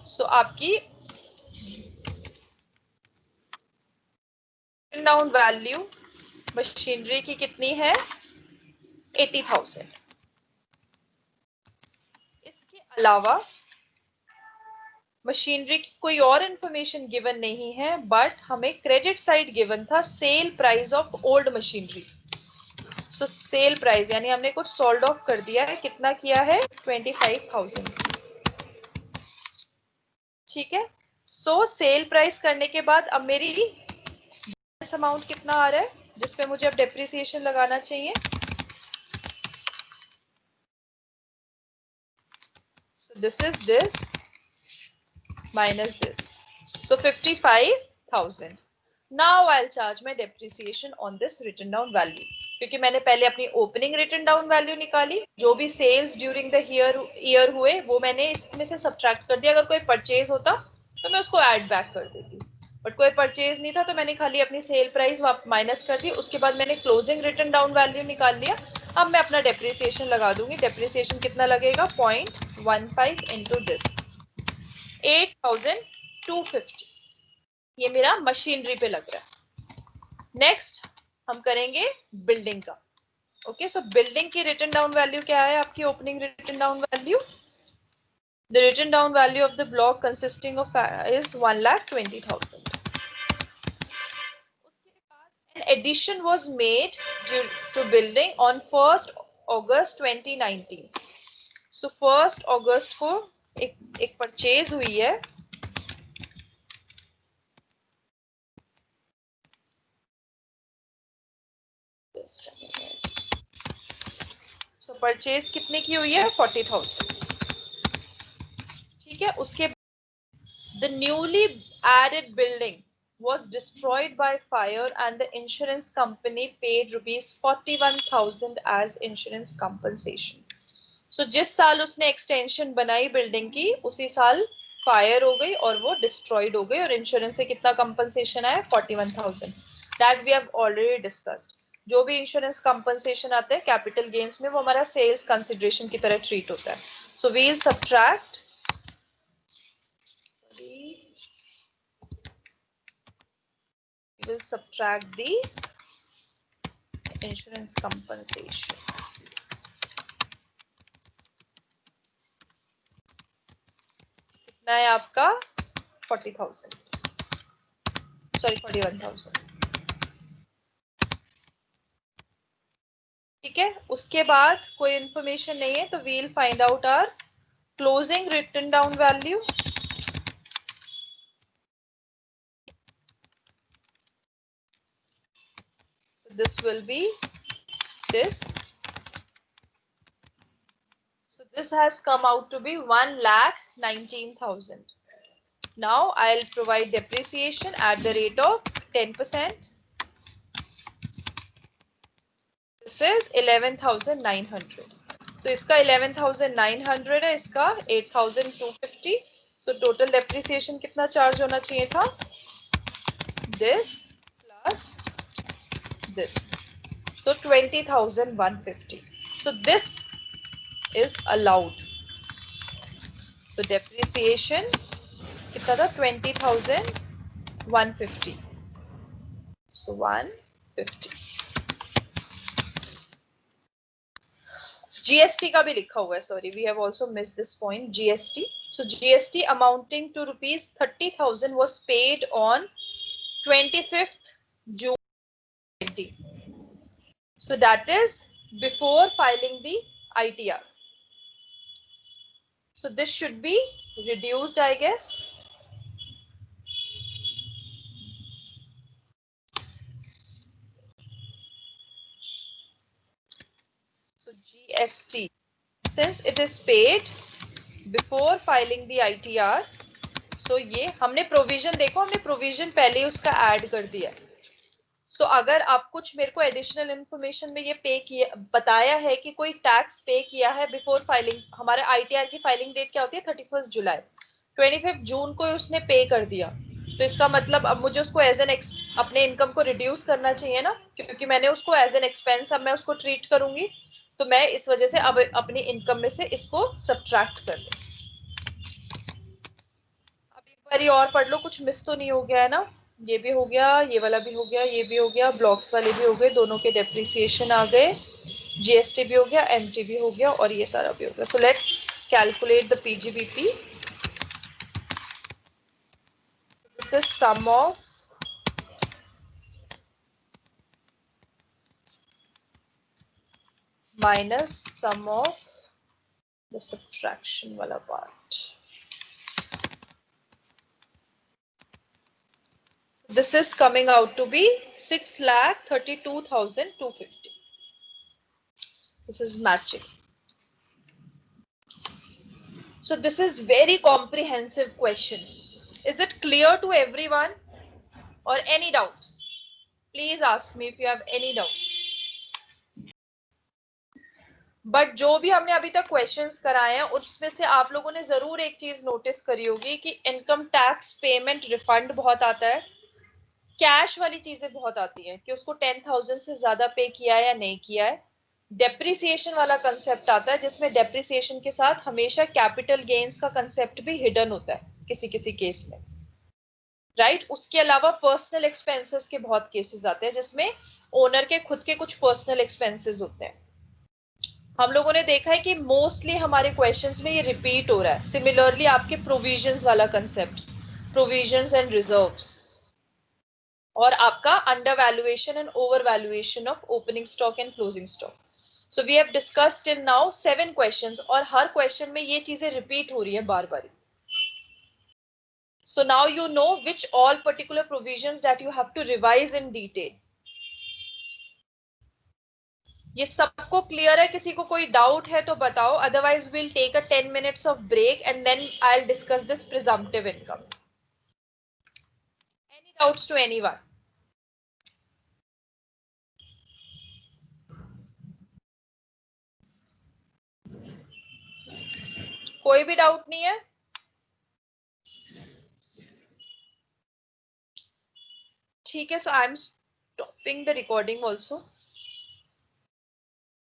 So आपकी रिटन डाउन वैल्यू मशीनरी की कितनी है, 80,000. इसके अलावा मशीनरी की कोई और इंफॉर्मेशन गिवन नहीं है, बट हमें क्रेडिट साइड गिवन था sale price of old machinery. So sale price यानी हमने कुछ सोल्ड ऑफ कर दिया है. कितना किया है, 25,000. ठीक है. सो सेल प्राइस करने के बाद अब मेरी अमाउंट कितना आ रहा है जिसपे मुझे अब डेप्रिसिएशन लगाना चाहिए. So this is this minus this. So 55,000. Now I'll charge my depreciation on this written down value. क्योंकि मैंने पहले अपनी ओपनिंग रिटन डाउन वैल्यू निकाली, जो भी सेल्स ड्यूरिंग द ईयर हुए वो मैंने इसमें से सब्ट्रैक्ट कर दिया. अगर कोई परचेज होता तो मैं उसको ऐड बैक कर देती, बट कोई परचेज नहीं था तो मैंने खाली अपनी सेल प्राइस माइनस कर दी. उसके बाद मैंने क्लोजिंग रिटन डाउन वैल्यू निकाल लिया. अब मैं अपना डेप्रिसिएशन लगा दूंगी. डेप्रिसिएशन कितना लगेगा, 0.15 इंटू दिस, 8,250. ये मेरा मशीनरी पे लग रहा है. नेक्स्ट हम करेंगे बिल्डिंग का. ओके. सो बिल्डिंग की रिटन डाउन वैल्यू क्या है, आपकी opening written down value. The written down value of the block consisting of is 1,20,000. An addition was made to building on 1st August 2019. So 1st August को एक purchase हुई है. So purchase कितने की हुई है, 40,000. ठीक है. उसके the newly added building was destroyed by fire and the insurance company paid rupees 41,000 as insurance compensation. So जिस साल उसने एक्सटेंशन बनाई बिल्डिंग की उसी साल फायर हो गई और वो डिस्ट्रॉयड हो गई और इंश्योरेंस से कितना कंपनसेशन आया, 41,000. That we have already discussed. जो भी इंश्योरेंस कंपनसेशन आता है कैपिटल गेन्स में वो हमारा सेल्स कंसिडरेशन की तरह ट्रीट होता है. So we will subtract, will subtract the insurance compensation. कितना है आपका 40,000, सॉरी 41,000। ठीक है, उसके बाद कोई इंफॉर्मेशन नहीं है तो we'll find out our closing written down value. This will be this. So this has come out to be 1,19,000. Now I'll provide depreciation at the rate of 10%. This is 11,900. So इसका 11,900 है, इसका 8,250. So total depreciation कितना charge होना चाहिए था? This plus this. So 20,150. So this is allowed. So depreciation कितना था? 20,150. So 150. GST का भी लिखा हुआ है, sorry, we have also missed this point. GST. So GST amounting to rupees 30,000 was paid on 25th June 2020. So that is before filing the ITR. So this should be reduced, I guess. So GST, since it is paid before filing the ITR, so ये हमने provision, देखो हमने provision पहले ही उसका add कर दिया। सो अगर आप कुछ मेरे को एडिशनल इंफॉर्मेशन में ये पे किया, बताया है कि कोई टैक्स पे किया है बिफोर फाइलिंग, हमारे आईटीआर की फाइलिंग डेट क्या होती है 31 जुलाई, 25 जून को उसने पे कर दिया, तो इसका मतलब अब मुझे उसको एज एन अपने इनकम को रिड्यूस करना चाहिए ना, क्योंकि मैंने उसको एज एन एक्सपेंस अब मैं उसको ट्रीट करूंगी, तो मैं इस वजह से अब अपनी इनकम में से इसको सब्ट्रैक्ट कर लूं। अब एक बार और पढ़ लो, कुछ मिस तो नहीं हो गया है ना? ये भी हो गया, ये वाला भी हो गया, ये भी हो गया, ब्लॉक्स वाले भी हो गए, दोनों के डेप्रिसिएशन आ गए, जीएसटी भी हो गया, एमटी भी हो गया, और ये सारा भी हो गया। So let's calculate the PGBP. This is sum of minus sum of the subtraction वाला part. This is coming out to be 6,32,250. This is matching. So this is very comprehensive question. Is it clear to everyone or any doubts? Please ask me if you have any doubts. But जो भी हमने अभी तक questions कराए हैं उसमें से आप लोगों ने जरूर एक चीज नोटिस करी होगी कि इनकम टैक्स पेमेंट रिफंड बहुत आता है, कैश वाली चीजें बहुत आती हैं कि उसको 10,000 से ज्यादा पे किया है या नहीं किया है, डेप्रिसिएशन वाला कंसेप्ट आता है जिसमें डेप्रिसिएशन के साथ हमेशा कैपिटल गेन्स का कंसेप्ट भी हिडन होता है किसी किसी केस में, राइट? उसके अलावा पर्सनल एक्सपेंसेस के बहुत केसेस आते हैं जिसमें ओनर के खुद के कुछ पर्सनल एक्सपेंसेस होते हैं। हम लोगों ने देखा है कि मोस्टली हमारे क्वेश्चंस में ये रिपीट हो रहा है। सिमिलरली आपके प्रोविजंस वाला कंसेप्ट, प्रोविजंस एंड रिजर्व्स, और आपका under valuation and over valuation of opening stock and closing stock. So we have discussed in now 7 questions, और हर क्वेश्चन में ये चीजें रिपीट हो रही है बार बार। So now you know which all particular provisions that you have to revise in detail. ये सबको क्लियर है? किसी को कोई डाउट है तो बताओ, otherwise we'll take a 10 minutes of break and then I'll discuss this presumptive income. Any doubts to anyone? कोई भी डाउट नहीं है? ठीक है, so I'm stopping the recording also.